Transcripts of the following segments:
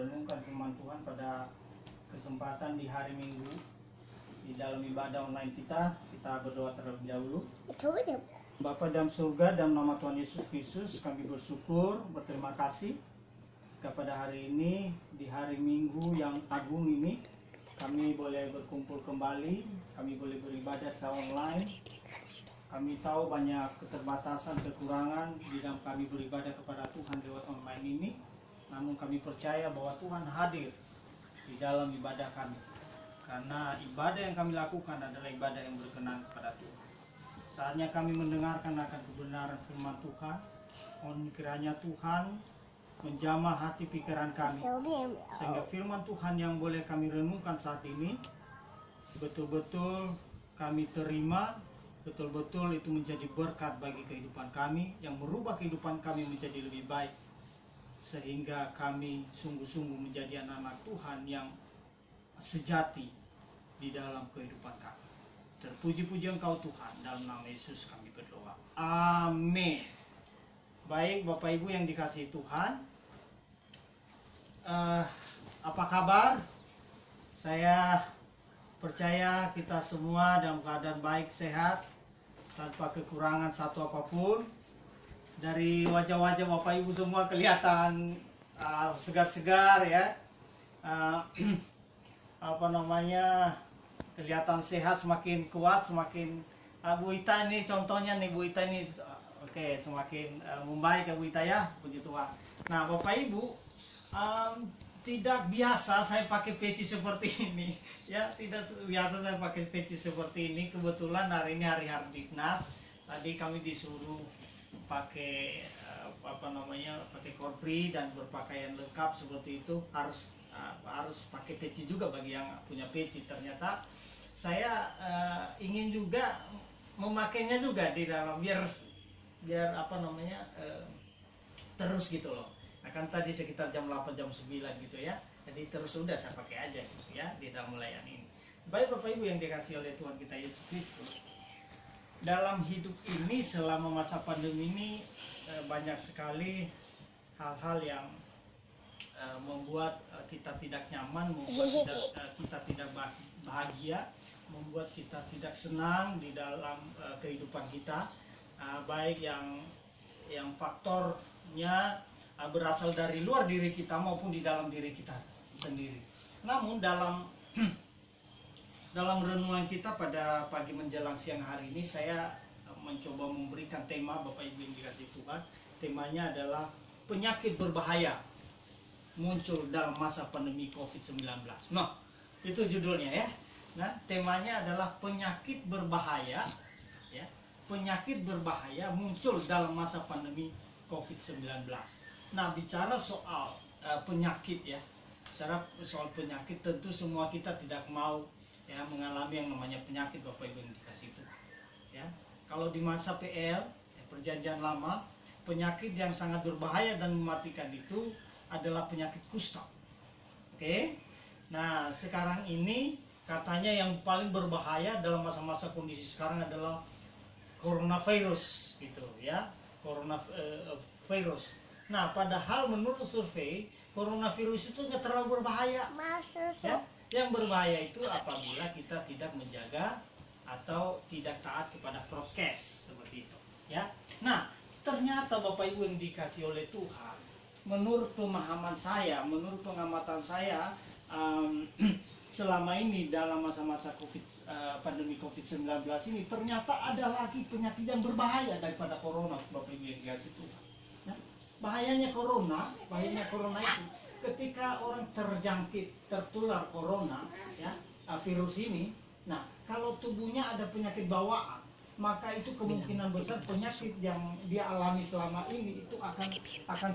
merenungkan firman Tuhan pada kesempatan di hari Minggu di dalam ibadah online kita berdoa terlebih dahulu. Bapa dalam surga, dalam nama Tuhan Yesus Kristus, kami bersyukur, berterima kasih kepada hari ini, di hari Minggu yang agung ini, kami boleh berkumpul kembali, kami boleh beribadah secara online. Kami tahu banyak keterbatasan, kekurangan di dalam kami beribadah kepada Tuhan lewat online ini. Namun kami percaya bahwa Tuhan hadir di dalam ibadah kami. Karena ibadah yang kami lakukan adalah ibadah yang berkenan kepada Tuhan. Saatnya kami mendengarkan akan kebenaran firman Tuhan. Mohon kiranya Tuhan menjamah hati pikiran kami, sehingga firman Tuhan yang boleh kami renungkan saat ini betul-betul kami terima, betul-betul itu menjadi berkat bagi kehidupan kami, yang merubah kehidupan kami menjadi lebih baik, sehingga kami sungguh-sungguh menjadi anak-anak Tuhan yang sejati di dalam kehidupan kami. Terpuji-puji Engkau Tuhan, dalam nama Yesus kami berdoa. Amin. Baik Bapak Ibu yang dikasihi Tuhan, apa kabar? Saya percaya kita semua dalam keadaan baik, sehat, tanpa kekurangan satu apapun. Dari wajah-wajah Bapak Ibu semua kelihatan segar-segar ya, kelihatan sehat, semakin kuat, semakin Bu Ita ini contohnya nih, Bu Ita ini oke, semakin membaik ya Bu Ita ya, puji Tuhan. Nah Bapak Ibu, tidak biasa saya pakai peci seperti ini ya, tidak biasa saya pakai peci seperti ini. Kebetulan hari ini hari Hardiknas, tadi kami disuruh pakai pakai korpri dan berpakaian lengkap seperti itu, harus pakai peci juga bagi yang punya peci. Ternyata saya ingin juga memakainya juga di dalam biar terus gitu loh. Akan tadi sekitar jam 8 jam 9 gitu ya. Jadi terus sudah saya pakai aja gitu ya di dalam melayani ini. Baik Bapak Ibu yang dikasihi oleh Tuhan kita Yesus Kristus. Dalam hidup ini selama masa pandemi ini banyak sekali hal-hal yang membuat kita tidak nyaman, membuat kita tidak bahagia, membuat kita tidak senang di dalam kehidupan kita, baik yang faktornya berasal dari luar diri kita maupun di dalam diri kita sendiri. Namun dalam renungan kita pada pagi menjelang siang hari ini, saya mencoba memberikan tema, Bapak Ibu yang dikasihi Tuhan. Temanya adalah penyakit berbahaya muncul dalam masa pandemi COVID-19. Nah, itu judulnya ya. Nah, temanya adalah penyakit berbahaya ya. Penyakit berbahaya muncul dalam masa pandemi COVID-19. Nah, bicara soal penyakit ya. Soal penyakit, tentu semua kita tidak mau ya mengalami yang namanya penyakit, Bapak Ibu yang dikasihi Tuhan. Ya. Kalau di masa PL, perjanjian lama, penyakit yang sangat berbahaya dan mematikan itu adalah penyakit kusta. Oke. Nah, sekarang ini katanya yang paling berbahaya dalam masa-masa kondisi sekarang adalah coronavirus gitu ya. Coronavirus. Nah, padahal menurut survei coronavirus itu nggak terlalu berbahaya. Ya, yang berbahaya itu apabila kita tidak menjaga atau tidak taat kepada prokes seperti itu. Ya. Nah, ternyata Bapak Ibu yang dikasihi oleh Tuhan, menurut pemahaman saya, menurut pengamatan saya, selama ini dalam masa-masa pandemi COVID-19 ini ternyata ada lagi penyakit yang berbahaya daripada corona, Bapak Ibu yang dikasihi Tuhan. Ya. Bahayanya corona itu ketika orang tertular corona ya, virus ini. Nah, kalau tubuhnya ada penyakit bawaan, maka itu kemungkinan besar penyakit yang dia alami selama ini itu akan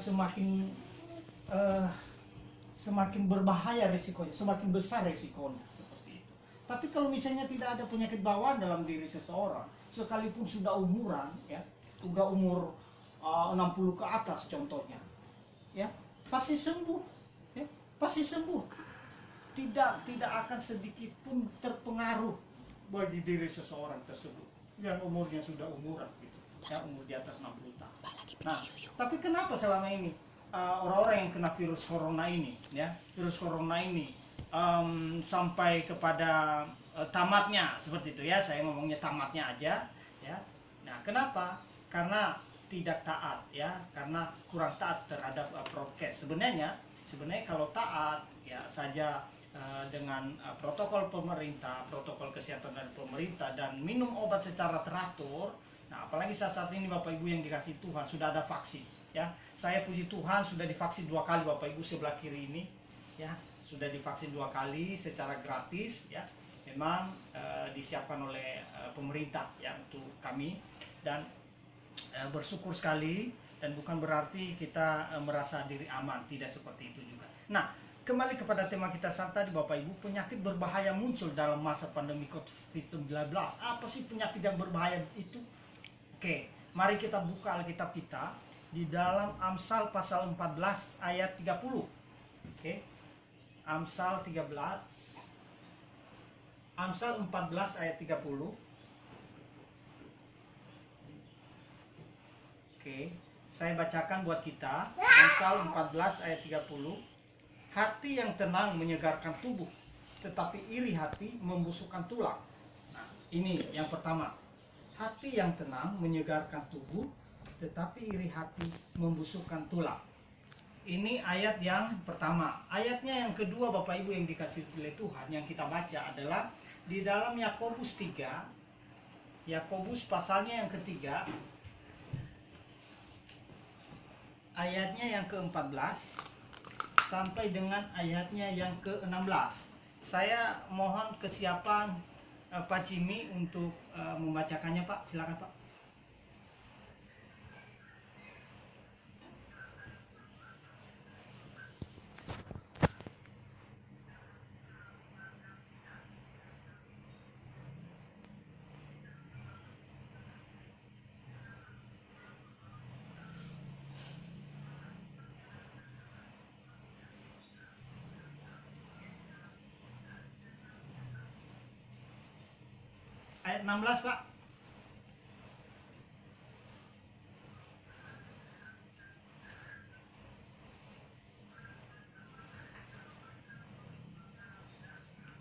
semakin berbahaya risikonya, semakin besar risikonya seperti itu. Tapi kalau misalnya tidak ada penyakit bawaan dalam diri seseorang, sekalipun sudah umuran ya, sudah umur 60 ke atas contohnya, ya pasti sembuh, ya pasti sembuh, tidak akan sedikit pun terpengaruh bagi diri seseorang tersebut yang umurnya sudah umuran gitu, ya umur di atas 60 tahun. Nah, tapi kenapa selama ini orang-orang yang kena virus corona ini, ya, virus corona ini sampai kepada tamatnya seperti itu ya, saya ngomongnya tamatnya aja ya. Nah, kenapa? Karena tidak taat ya, karena kurang taat terhadap prokes. Sebenarnya kalau taat ya saja dengan protokol pemerintah, protokol kesehatan dari pemerintah, dan minum obat secara teratur. Nah, apalagi saat ini Bapak Ibu yang dikasih Tuhan, sudah ada vaksin ya. Saya puji Tuhan sudah divaksin 2 kali Bapak Ibu sebelah kiri ini ya, sudah divaksin 2 kali secara gratis ya. Memang disiapkan oleh pemerintah ya untuk kami, dan bersyukur sekali, dan bukan berarti kita merasa diri aman, tidak seperti itu juga. Nah, kembali kepada tema kita saat tadi Bapak Ibu, penyakit berbahaya muncul dalam masa pandemi COVID-19. Apa sih penyakit yang berbahaya itu? Oke, mari kita buka Alkitab kita di dalam Amsal pasal 14 ayat 30. Oke. Amsal 14 ayat 30. Oke, saya bacakan buat kita. Amsal 14 ayat 30. Hati yang tenang menyegarkan tubuh, tetapi iri hati membusukkan tulang. Nah, ini yang pertama. Hati yang tenang menyegarkan tubuh, tetapi iri hati membusukkan tulang. Ini ayat yang pertama. Ayatnya yang kedua Bapak Ibu yang dikasih oleh Tuhan, yang kita baca adalah di dalam Yakobus 3. Yakobus pasalnya yang ketiga, ayatnya yang ke-14 sampai dengan ayatnya yang ke-16. Saya mohon kesiapan Pak Jimmy untuk membacakannya Pak, silakan Pak. Ayat 16 Pak.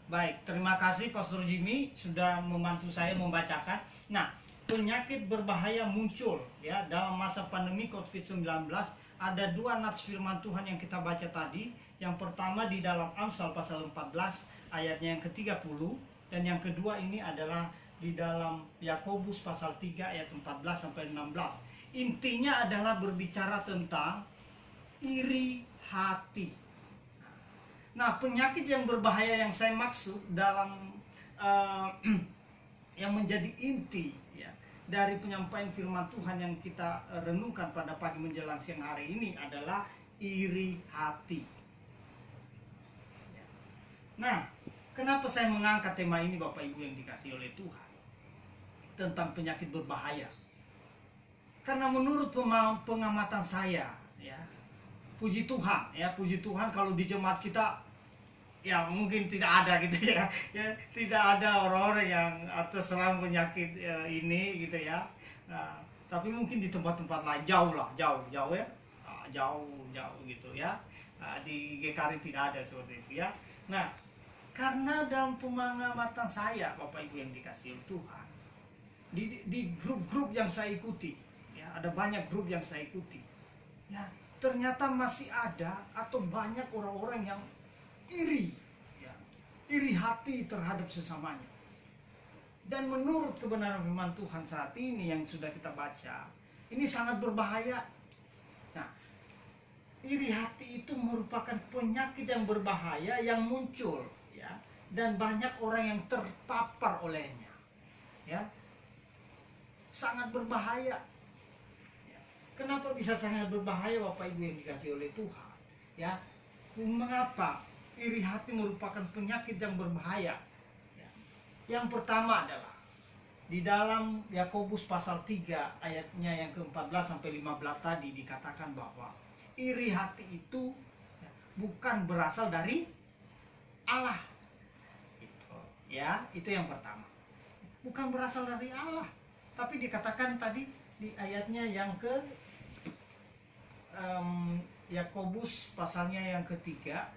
Baik, terima kasih Pastor Jimmy sudah membantu saya membacakan. Nah, penyakit berbahaya muncul ya dalam masa pandemi COVID-19. Ada 2 nats firman Tuhan yang kita baca tadi. Yang pertama di dalam Amsal pasal 14 ayatnya yang ke-30, dan yang kedua ini adalah di dalam Yakobus pasal 3 ayat 14 sampai 16. Intinya adalah berbicara tentang iri hati. Nah, penyakit yang berbahaya yang saya maksud dalam yang menjadi inti ya dari penyampaian firman Tuhan yang kita renungkan pada pagi menjelang siang hari ini adalah iri hati. Nah, kenapa saya mengangkat tema ini Bapak Ibu yang dikasih oleh Tuhan tentang penyakit berbahaya? Karena menurut pengamatan saya ya, puji Tuhan ya, puji Tuhan kalau di jemaat kita ya mungkin tidak ada gitu ya, tidak ada orang-orang yang terserang penyakit ini gitu ya. Nah, tapi mungkin di tempat-tempat lain jauh ya, jauh gitu ya. Di GKRI tidak ada seperti itu ya. Nah, karena dalam pengamatan saya Bapak Ibu yang dikasih oleh Tuhan, di grup-grup yang saya ikuti ya, ada banyak grup yang saya ikuti ya, ternyata masih ada atau banyak orang-orang yang iri ya, iri hati terhadap sesamanya. Dan menurut kebenaran firman Tuhan saat ini yang sudah kita baca, ini sangat berbahaya. Nah, iri hati itu merupakan penyakit yang berbahaya yang muncul ya, dan banyak orang yang terpapar olehnya ya. Sangat berbahaya. Kenapa bisa sangat berbahaya Bapak Ibu yang dikasih oleh Tuhan ya? Mengapa iri hati merupakan penyakit yang berbahaya ya? Yang pertama adalah di dalam Yakobus pasal 3 ayatnya yang ke-14 sampai 15 tadi dikatakan bahwa iri hati itu ya, bukan berasal dari Allah. Itu yang pertama, bukan berasal dari Allah. Tapi dikatakan tadi di ayatnya yang ke Yakobus pasalnya yang ketiga,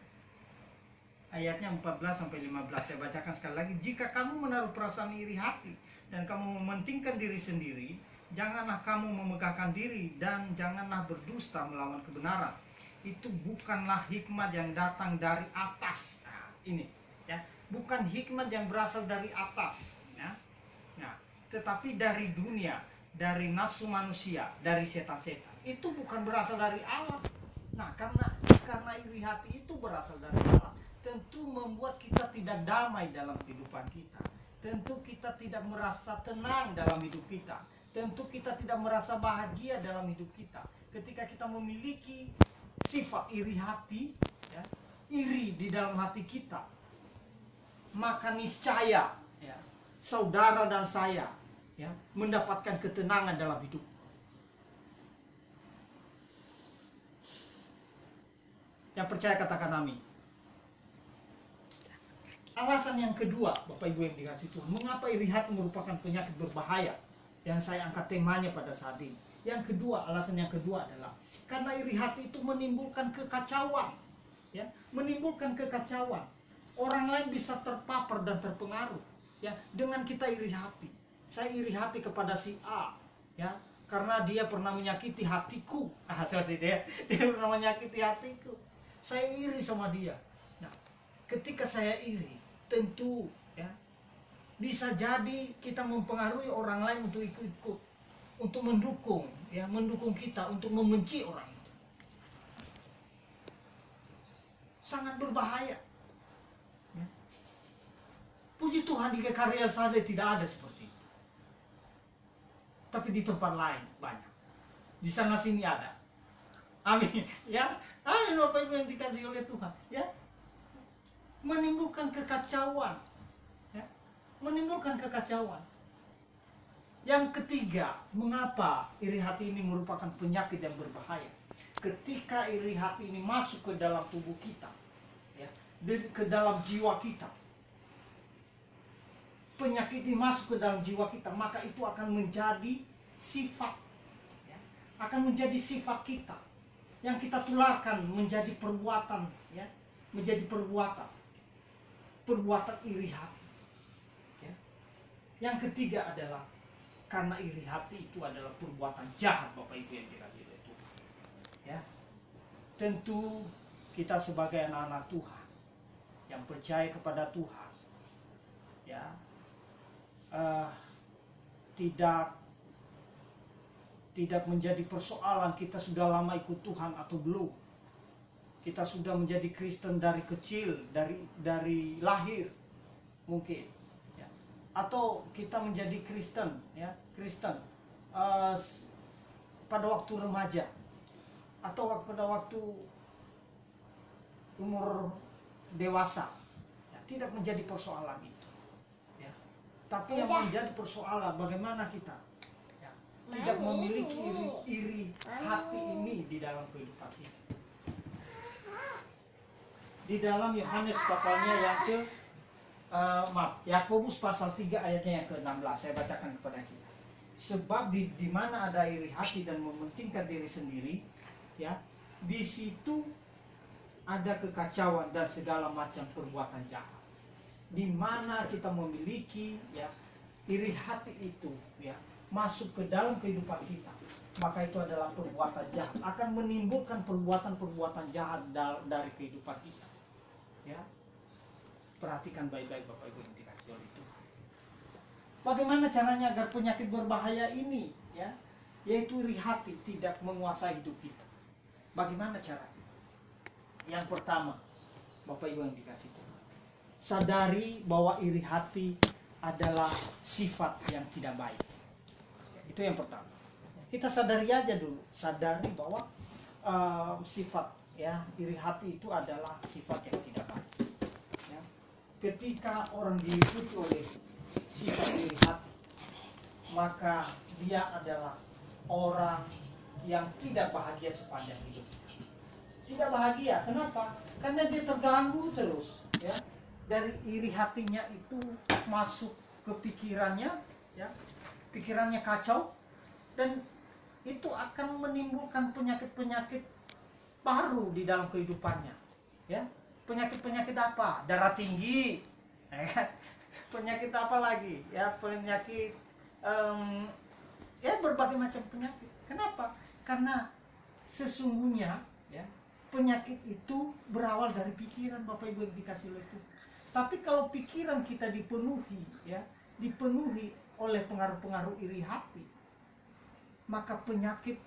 ayatnya 14-15. Saya bacakan sekali lagi. Jika kamu menaruh perasaan iri hati dan kamu mementingkan diri sendiri, janganlah kamu memegahkan diri dan janganlah berdusta melawan kebenaran. Itu bukanlah hikmat yang datang dari atas. Nah, ini ya, bukan hikmat yang berasal dari atas ya. Nah, tetapi dari dunia, dari nafsu manusia, dari setan-setan. Itu bukan berasal dari Allah. Nah, karena iri hati itu berasal dari Allah, tentu membuat kita tidak damai dalam kehidupan kita. Tentu kita tidak merasa tenang dalam hidup kita. Tentu kita tidak merasa bahagia dalam hidup kita. Ketika kita memiliki sifat iri hati, ya, iri di dalam hati kita, maka niscaya ya, saudara dan saya ya, mendapatkan ketenangan dalam hidup. Yang percaya katakan amin. Alasan yang kedua, Bapak Ibu yang dikasihi Tuhan, mengapa iri hati merupakan penyakit berbahaya yang saya angkat temanya pada saat ini. Yang kedua, alasan yang kedua adalah karena iri hati itu menimbulkan kekacauan, ya, menimbulkan kekacauan. Orang lain bisa terpapar dan terpengaruh, ya, dengan kita iri hati. Saya iri hati kepada si A, ya, karena dia pernah menyakiti hatiku. Seperti itu ya, dia pernah menyakiti hatiku. Saya iri sama dia. Nah, ketika saya iri, tentu ya bisa jadi kita mempengaruhi orang lain untuk ikut-ikut, untuk mendukung, ya, mendukung kita untuk membenci orang itu. Sangat berbahaya. Ya. Puji Tuhan di GKRI El Shaddai tidak ada seperti itu. Tapi di tempat lain banyak. Di sana sini ada. Amin. Ya. Amin, Bapak Ibu yang dikasihi oleh Tuhan, ya. Menimbulkan kekacauan, ya. Menimbulkan kekacauan. Yang ketiga, mengapa iri hati ini merupakan penyakit yang berbahaya? Ketika iri hati ini masuk ke dalam tubuh kita, ya, ke dalam jiwa kita, penyakit ini masuk ke dalam jiwa kita, maka itu akan menjadi sifat, ya, akan menjadi sifat kita. Yang kita tularkan menjadi perbuatan, ya, menjadi perbuatan iri hati. Ya. Yang ketiga adalah karena iri hati itu adalah perbuatan jahat, Bapak Ibu yang dikasihi oleh Tuhan. Ya, tentu kita sebagai anak-anak Tuhan yang percaya kepada Tuhan, ya, tidak menjadi persoalan kita sudah lama ikut Tuhan atau belum. Kita sudah menjadi Kristen dari kecil, dari lahir mungkin, ya. Atau kita menjadi Kristen, ya, pada waktu remaja atau pada waktu umur dewasa, ya, tidak menjadi persoalan itu, ya. Tapi yang menjadi persoalan bagaimana kita tidak memiliki iri hati ini di dalam kehidupan kita. Di dalam Yohanes pasalnya yang Yakobus pasal 3 ayatnya yang ke-16, saya bacakan kepada kita. Sebab di mana ada iri hati dan mementingkan diri sendiri, ya, di situ ada kekacauan dan segala macam perbuatan jahat. Di mana kita memiliki, ya, iri hati itu, ya, masuk ke dalam kehidupan kita, maka itu adalah perbuatan jahat, akan menimbulkan perbuatan jahat dari kehidupan kita, ya. Perhatikan baik-baik Bapak Ibu yang dikasihi oleh Tuhan. Bagaimana caranya agar penyakit berbahaya ini, ya, yaitu iri hati, tidak menguasai hidup kita? Bagaimana caranya? Yang pertama, Bapak Ibu yang dikasihi Tuhan, sadari bahwa iri hati adalah sifat yang tidak baik. Itu yang pertama. Kita sadari aja dulu, sadari bahwa sifat, ya, iri hati itu adalah sifat yang tidak baik. Ya. Ketika orang diliputi oleh sifat iri hati, maka dia adalah orang yang tidak bahagia sepanjang hidupnya. Tidak bahagia, kenapa? Karena dia terganggu terus, ya. Dari iri hatinya itu masuk ke pikirannya, ya. Pikirannya kacau, dan itu akan menimbulkan penyakit-penyakit baru di dalam kehidupannya. Ya, penyakit-penyakit apa? Darah tinggi, ya kan? Penyakit apa lagi? Ya, penyakit ya berbagai macam penyakit. Kenapa? Karena sesungguhnya ya penyakit itu berawal dari pikiran, Bapak Ibu yang dikasih oleh Tuhan. Tapi kalau pikiran kita dipenuhi ya, dipenuhi oleh pengaruh-pengaruh iri hati, maka penyakit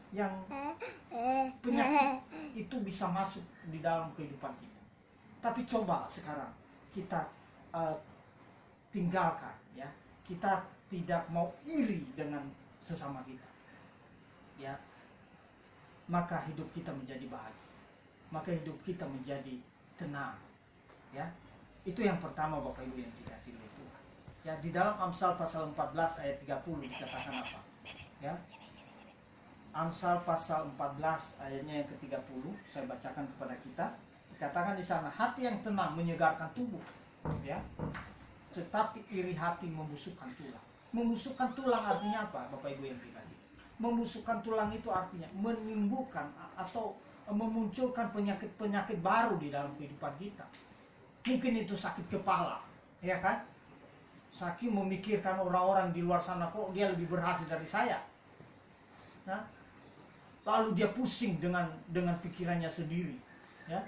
itu bisa masuk di dalam kehidupan kita. Tapi coba sekarang kita tinggalkan ya, kita tidak mau iri dengan sesama kita ya, maka hidup kita menjadi bahagia, maka hidup kita menjadi tenang ya. Itu yang pertama, Bapak Ibu yang dikasihi oleh Tuhan ya. Di dalam Amsal pasal 14 ayat 30 dikatakan apa ya? Amsal pasal 14 ayatnya yang ke-30 saya bacakan kepada kita. Dikatakan di sana, hati yang tenang menyegarkan tubuh ya, tetapi iri hati membusukkan tulang. Membusukkan tulang artinya apa, Bapak Ibu yang dikasihi? Membusukkan tulang itu artinya menimbulkan atau memunculkan penyakit-penyakit baru di dalam kehidupan kita. Mungkin itu sakit kepala, ya kan? Saking memikirkan orang-orang di luar sana, kok dia lebih berhasil dari saya. Nah, lalu dia pusing dengan pikirannya sendiri, ya.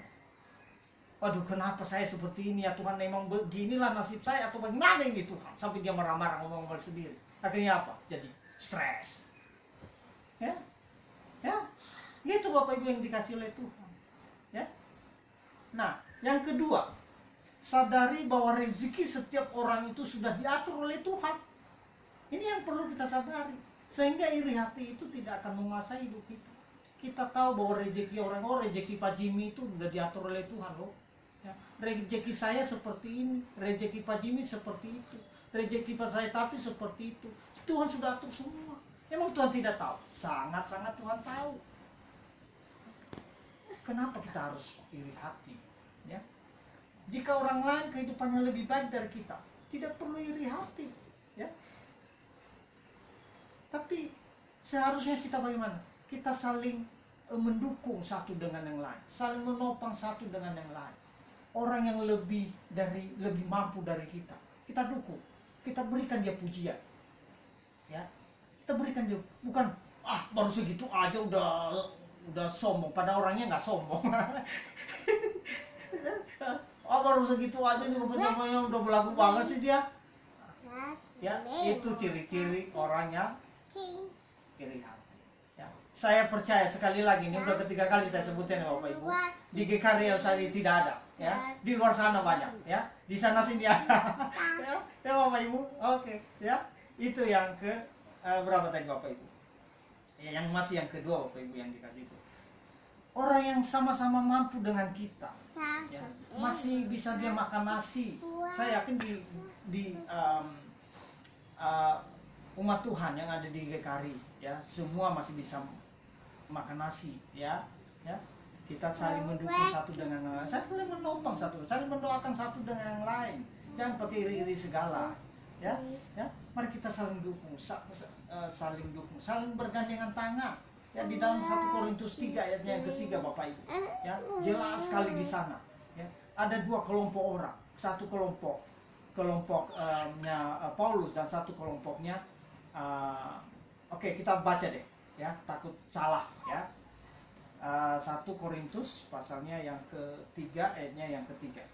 Aduh, kenapa saya seperti ini ya Tuhan, memang beginilah nasib saya atau bagaimana ini Tuhan, sampai dia marah-marah ngomong-ngomong sendiri. Akhirnya apa? Jadi stres. Ya. Ya. Itu Bapak Ibu yang dikasih oleh Tuhan. Ya. Nah, yang kedua, sadari bahwa rezeki setiap orang itu sudah diatur oleh Tuhan. Ini yang perlu kita sadari. Sehingga iri hati itu tidak akan menguasai hidup kita. Kita tahu bahwa rezeki orang, rezeki Pak Jimmy itu sudah diatur oleh Tuhan loh. Ya, rezeki saya seperti ini, rezeki Pak Jimmy seperti itu, rezeki Pak saya tapi seperti itu. Tuhan sudah atur semua. Emang Tuhan tidak tahu? Sangat-sangat Tuhan tahu. Kenapa kita harus iri hati? Ya. Jika orang lain kehidupannya lebih baik dari kita, tidak perlu iri hati. Ya. Tapi seharusnya kita bagaimana? Kita saling mendukung satu dengan yang lain, saling menopang satu dengan yang lain. Orang yang lebih mampu dari kita dukung, kita berikan dia pujian, ya, kita berikan dia, bukan baru segitu aja udah sombong, pada orangnya nggak sombong. Baru segitu aja namanya udah belagu banget sih dia, ya, itu ciri-ciri orang yang iri hati. Ya. Saya percaya sekali lagi, ini udah ketiga kali saya sebutin ya Bapak Ibu, di GKRI Elsari tidak ada. Ya, di luar sana banyak, ya, di sana sini ada. Ya Bapak Ibu, oke, ya, itu yang ke berapa tadi Bapak Ibu? Ya, yang masih yang kedua Bapak Ibu yang dikasih itu. Orang yang sama-sama mampu dengan kita, ya, masih bisa dia makan nasi. Saya yakin di umat Tuhan yang ada di GKRI, ya, semua masih bisa makan nasi, ya. Kita saling mendukung satu dengan yang lain, saling menopang saling mendoakan satu dengan yang lain. Jangan pakai iri-iri segala, ya. Mari kita saling dukung, saling bergandengan tangan. Ya, di dalam 1 Korintus 3 ayatnya yang ketiga Bapak Ibu, ya, jelas sekali di sana. Ya, ada dua kelompok orang, satu kelompoknya Paulus dan satu kelompoknya. Oke, kita baca deh, ya, takut salah, ya. 1 Korintus pasalnya yang ketiga ayatnya yang ketiga.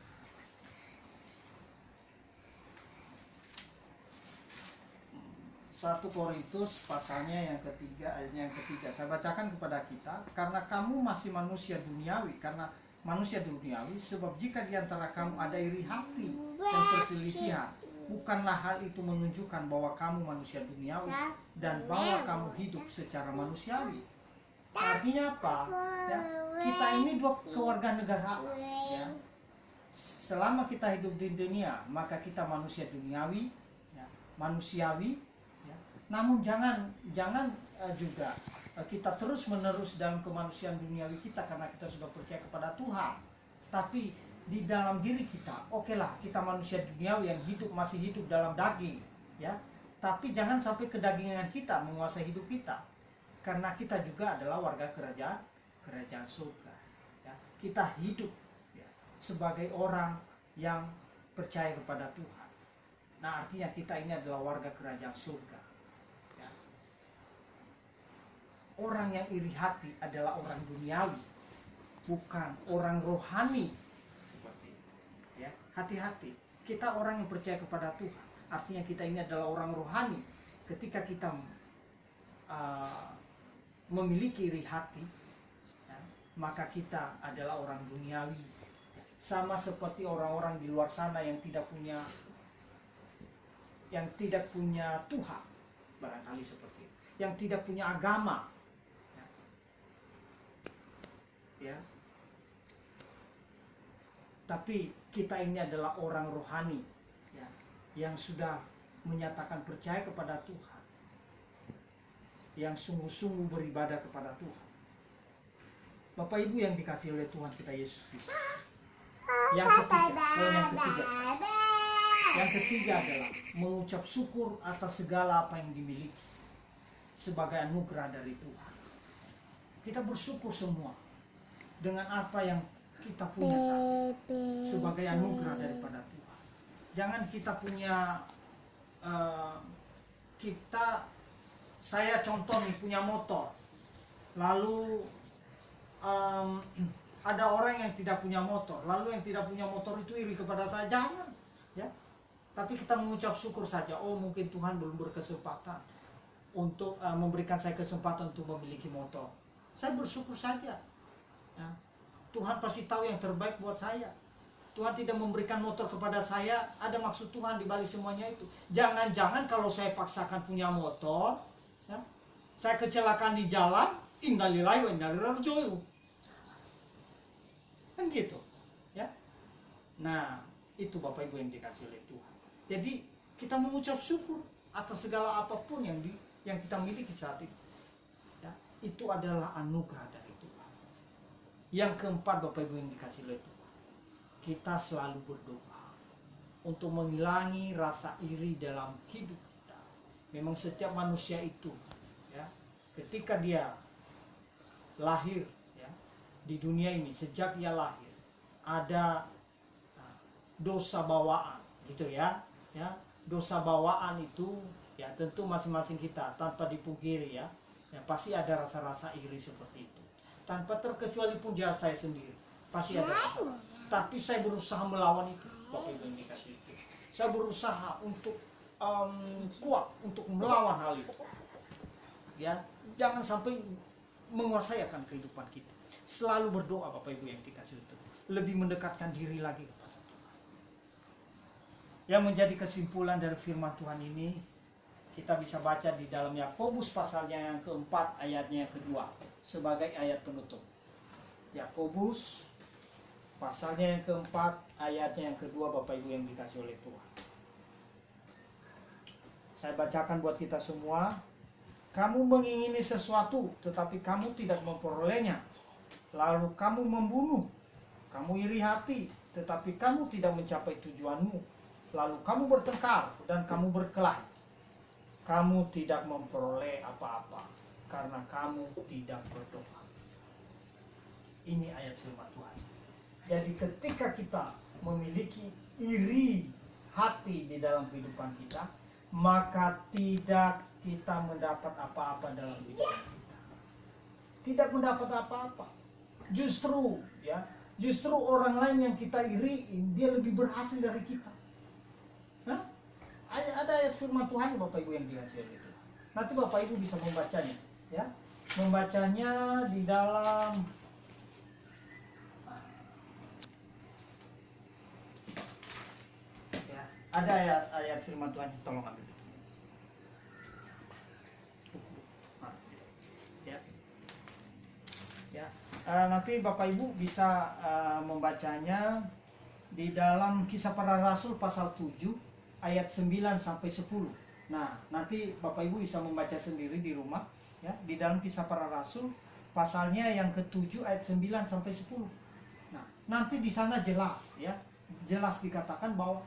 1 Korintus pasalnya yang ketiga ayatnya yang ketiga. Saya bacakan kepada kita, karena kamu masih manusia duniawi, sebab jika di antara kamu ada iri hati dan perselisihan, bukanlah hal itu menunjukkan bahwa kamu manusia duniawi dan bahwa kamu hidup secara manusiawi. Artinya apa? Ya, kita ini dua kewarganegaraan. Ya. Selama kita hidup di dunia, maka kita manusia duniawi, ya, manusiawi. Ya. Namun jangan juga kita terus-menerus dalam kemanusiaan duniawi kita karena kita sudah percaya kepada Tuhan. Tapi di dalam diri kita, okelah, kita manusia duniawi yang masih hidup dalam daging, ya. Tapi jangan sampai kedagingan kita menguasai hidup kita. Karena kita juga adalah warga kerajaan surga. kita hidup ya, sebagai orang yang percaya kepada Tuhan. Nah, artinya kita ini adalah warga kerajaan surga. Ya. Orang yang iri hati adalah orang duniawi, bukan orang rohani. Seperti itu. Ya, hati-hati. Kita orang yang percaya kepada Tuhan, artinya kita ini adalah orang rohani. Ketika kita memiliki iri hati, ya, maka kita adalah orang duniawi. Sama seperti orang-orang di luar sana yang tidak punya Tuhan, barangkali seperti itu, yang tidak punya agama, ya. Tapi kita ini adalah orang rohani, ya, yang sudah menyatakan percaya kepada Tuhan, yang sungguh-sungguh beribadah kepada Tuhan. Bapak Ibu yang dikasihi oleh Tuhan kita Yesus Kristus. Yang ketiga adalah mengucap syukur atas segala apa yang dimiliki sebagai anugerah dari Tuhan. Kita bersyukur semua dengan apa yang kita punya saat ini sebagai anugerah daripada Tuhan. Jangan kita punya saya contoh nih punya motor, lalu ada orang yang tidak punya motor, lalu yang tidak punya motor itu iri kepada saya. Jangan, ya. Tapi kita mengucap syukur saja. Oh, mungkin Tuhan belum berkesempatan untuk memberikan saya kesempatan untuk memiliki motor. Saya bersyukur saja, ya. Tuhan pasti tahu yang terbaik buat saya. Tuhan tidak memberikan motor kepada saya, ada maksud Tuhan di balik semuanya itu. Jangan-jangan kalau saya paksakan punya motor, ya, saya kecelakaan di jalan, innalillahi wa inna ilaihi raji'un. Kan gitu, ya. Nah, itu Bapak Ibu yang dikasih oleh Tuhan. Jadi kita mengucap syukur atas segala apapun yang kita miliki saat ini, ya. Itu adalah anugerah dari Tuhan. Yang keempat Bapak Ibu yang dikasih oleh Tuhan, kita selalu berdoa untuk menghilangi rasa iri dalam hidup kita. Memang setiap manusia itu, ya, ketika dia lahir di dunia ini, sejak ia lahir ada dosa bawaan, gitu ya. Dosa bawaan itu ya tentu masing-masing kita tanpa dipungkiri, ya pasti ada rasa-rasa iri seperti itu. Tanpa terkecuali pun saya sendiri pasti ada rasa. Tapi saya berusaha melawan itu, Bapak Ibu yang dikasih itu. Saya berusaha untuk kuat untuk melawan hal itu. Ya, jangan sampai menguasai akan kehidupan kita. Selalu berdoa Bapak Ibu yang dikasih itu, lebih mendekatkan diri lagi kepada Tuhan. Yang menjadi kesimpulan dari firman Tuhan ini, kita bisa baca di dalam Yakobus pasalnya yang keempat ayatnya yang kedua sebagai ayat penutup. Yakobus pasalnya yang keempat ayatnya yang kedua, Bapak Ibu yang dikasih oleh Tuhan. Saya bacakan buat kita semua. Kamu mengingini sesuatu tetapi kamu tidak memperolehnya. Lalu kamu membunuh, kamu iri hati, tetapi kamu tidak mencapai tujuanmu. Lalu kamu bertengkar dan kamu berkelahi. Kamu tidak memperoleh apa-apa karena kamu tidak berdoa. Ini ayat firman Tuhan. Jadi ketika kita memiliki iri hati di dalam kehidupan kita, maka tidak kita mendapat apa-apa dalam kehidupan kita. Tidak mendapat apa-apa. Justru orang lain yang kita iriin, dia lebih berhasil dari kita. Hah? Ada ayat firman Tuhan Bapak Ibu yang dikasih oleh Tuhan. Nanti Bapak Ibu bisa membacanya, ya. Membacanya di dalam ya, ada ayat firman Tuhan, tolong ambil. Nanti Bapak Ibu bisa membacanya di dalam Kisah Para Rasul pasal 7 ayat 9 sampai 10. Nah, nanti Bapak Ibu bisa membaca sendiri di rumah, ya, di dalam Kisah Para Rasul pasalnya yang ke-7 ayat 9 sampai 10. Nah, nanti di sana jelas, ya, jelas dikatakan bahwa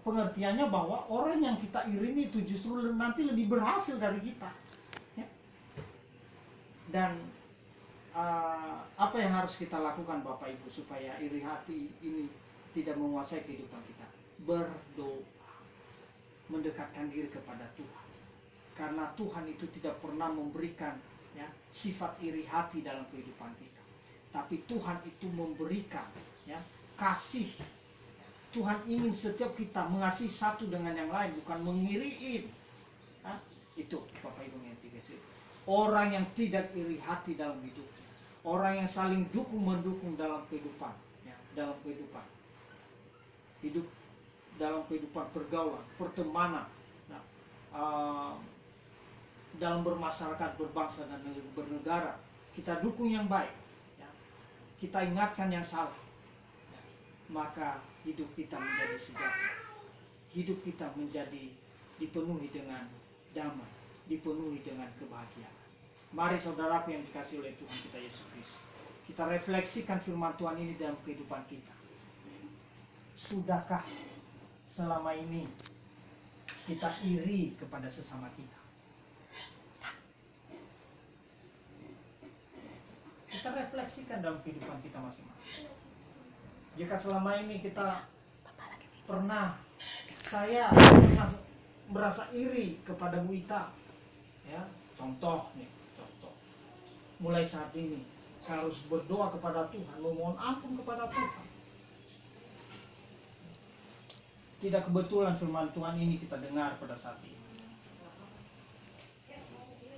pengertiannya bahwa orang yang kita iri itu justru nanti lebih berhasil dari kita, ya. Dan apa yang harus kita lakukan Bapak Ibu supaya iri hati ini tidak menguasai kehidupan kita? Berdoa, mendekatkan diri kepada Tuhan. Karena Tuhan itu tidak pernah memberikan ya sifat iri hati dalam kehidupan kita. Tapi Tuhan itu memberikan ya kasih. Tuhan ingin setiap kita mengasihi satu dengan yang lain, bukan mengiriin. Nah, itu Bapak Ibu yang dikasih. Orang yang tidak iri hati dalam hidupnya, orang yang saling dukung-mendukung dalam kehidupan, ya, dalam kehidupan hidup, dalam kehidupan pergaulan, pertemanan, nah, dalam bermasyarakat, berbangsa dan bernegara, kita dukung yang baik, ya. Kita ingatkan yang salah, ya. Maka hidup kita menjadi sejahtera, hidup kita menjadi dipenuhi dengan damai, dipenuhi dengan kebahagiaan. Mari saudaraku yang dikasihi oleh Tuhan kita Yesus Kristus, kita refleksikan firman Tuhan ini dalam kehidupan kita. Sudahkah selama ini kita iri kepada sesama kita? Kita refleksikan dalam kehidupan kita masing-masing. Jika selama ini kita saya pernah merasa iri kepada Bu Ita, ya, contoh. Mulai saat ini saya harus berdoa kepada Tuhan, memohon ampun kepada Tuhan. Tidak kebetulan firman Tuhan ini kita dengar pada saat ini.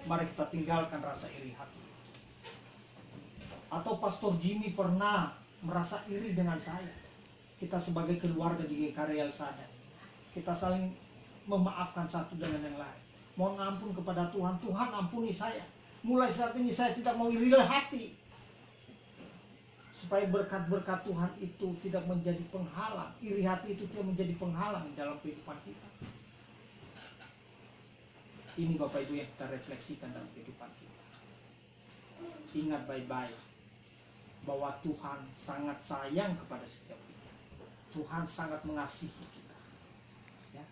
Mari kita tinggalkan rasa iri hati. Atau Pastor Jimmy pernah merasa iri dengan saya. Kita sebagai keluarga di GKR El Shaddai, kita saling memaafkan satu dengan yang lain. Mohon ampun kepada Tuhan, Tuhan ampuni saya. Mulai saat ini saya tidak mau iri hati, supaya berkat-berkat Tuhan itu tidak menjadi penghalang, iri hati itu tidak menjadi penghalang dalam kehidupan kita. Ini Bapak Ibu yang kita refleksikan dalam kehidupan kita. Ingat baik-baik bahwa Tuhan sangat sayang kepada setiap kita. Tuhan sangat mengasihi kita, ya.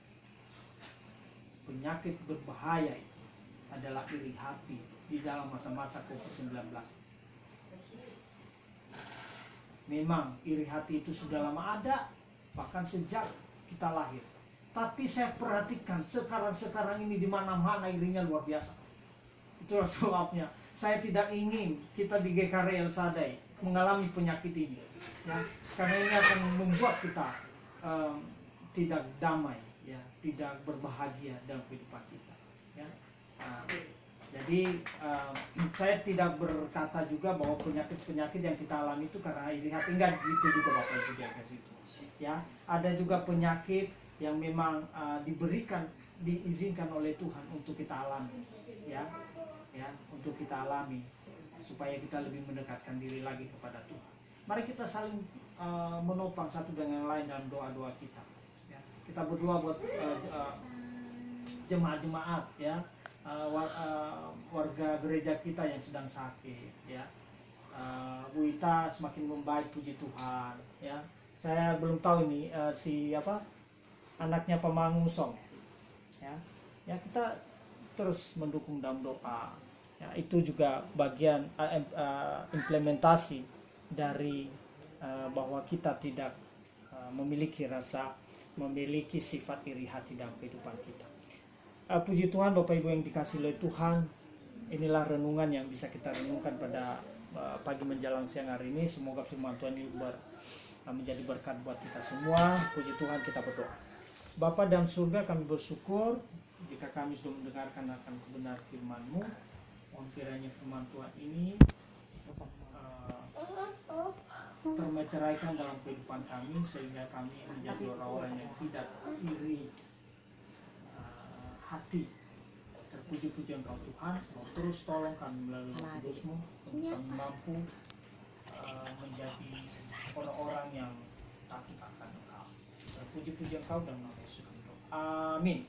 Penyakit berbahaya itu adalah iri hati di dalam masa-masa COVID-19. Memang iri hati itu sudah lama ada, bahkan sejak kita lahir. Tapi saya perhatikan sekarang ini di mana-mana irinya luar biasa. Itulah sebabnya saya tidak ingin kita di GKR El Shaddai mengalami penyakit ini, ya. Karena ini akan membuat kita tidak damai, ya, tidak berbahagia dalam kehidupan kita, ya. Jadi saya tidak berkata juga bahwa penyakit-penyakit yang kita alami itu karena iri hati, enggak gitu juga Bapak Ibu di situ. Ya, ada juga penyakit yang memang diizinkan oleh Tuhan untuk kita alami, ya, untuk kita alami supaya kita lebih mendekatkan diri lagi kepada Tuhan. Mari kita saling menopang satu dengan yang lain dalam doa-doa kita. Ya. Kita berdoa buat jemaat-jemaat, ya. Warga gereja kita yang sedang sakit, ya. Bu Ita semakin membaik, puji Tuhan, ya. Saya belum tahu ini anaknya Pak Mangusong, ya kita terus mendukung dalam doa, ya. Itu juga bagian implementasi dari bahwa kita tidak memiliki sifat iri hati dalam kehidupan kita. Puji Tuhan Bapak Ibu yang dikasihi oleh Tuhan, inilah renungan yang bisa kita renungkan pada pagi menjelang siang hari ini. Semoga firman Tuhan ini menjadi berkat buat kita semua. Puji Tuhan, kita berdoa. Bapa dalam surga, kami bersyukur jika kami sudah mendengarkan akan kebenaran firman-Mu. Mohon kiranya firman Tuhan ini termeteraikan dalam kehidupan kami, sehingga kami menjadi orang-orang yang tidak iri hati. Terpuji-puji Engkau Tuhan, terus tolong kami melalui Kudus-Mu untuk kami mampu menjadi orang-orang yang takut akan Engkau. Terpuji-puji Engkau dalam nama Yesus. Amin.